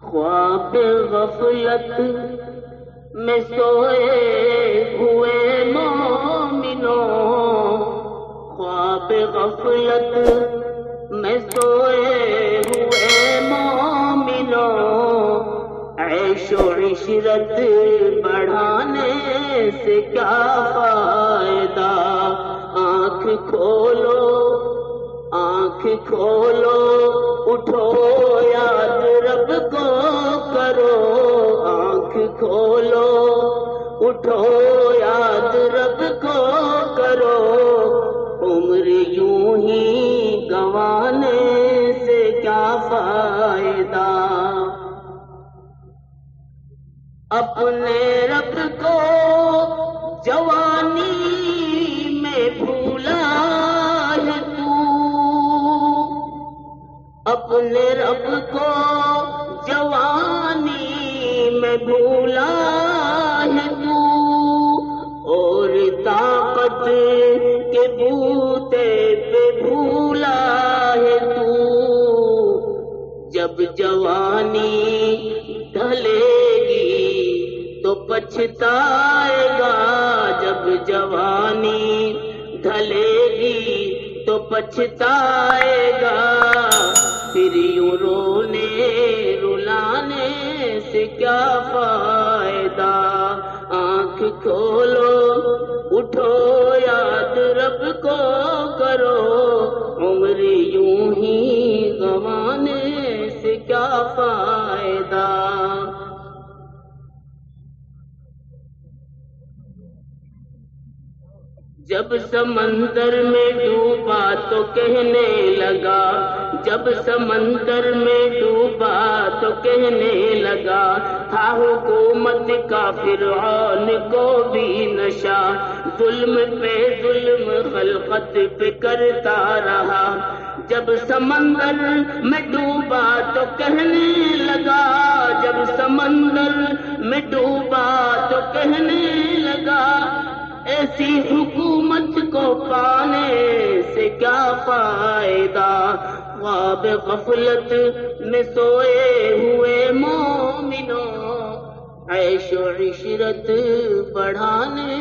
خواب غفلت میں سوئے ہوئے مومنوں، خواب غفلت میں سوئے ہوئے مومنوں، عیش و عشرت بڑھانے سے کیا فائدہ؟ آنکھ کھولو، آنکھ کھولو، اٹھو یاد رب کو کرو، آنکھ کھولو، اٹھو یاد رب کو کرو، عمر یوں ہی گنوانے سے کیا فائدہ؟ اپنے رب کو جوانی میں بھولا ہے تو، اپنے رب کو جوانی میں بھولا ہے تو، اور طاقت کے بوتے پہ بھولا ہے تو، جب جوانی ڈھلے گی تو پچھتائے گا، جب جوانی ڈھلے گی تو پچھتائے گا، پھر یوں رونے رلانے سے کیا فائدہ؟ آنکھ کھولو، اٹھو یاد رب کو کرو، عمر یوں ہی گنوانے سے کیا فائدہ؟ جب سمندر میں ڈوبا تو کہنے لگا، جب سمندر میں ڈوبا تو کہنے لگا، تھا حکومت کا فرعون کو بھی نشہ، ظلم پہ ظلم خلقت پہ کرتا رہا، جب سمندر میں ڈوبا تو کہنے لگا، جب سمندر میں ڈوبا تو کہنے لگا، ایسی حکومت کو پانے سے کیا فائدہ؟ خواب غفلت میں سوئے ہوئے مومنوں، عیش و عشرت بڑھانے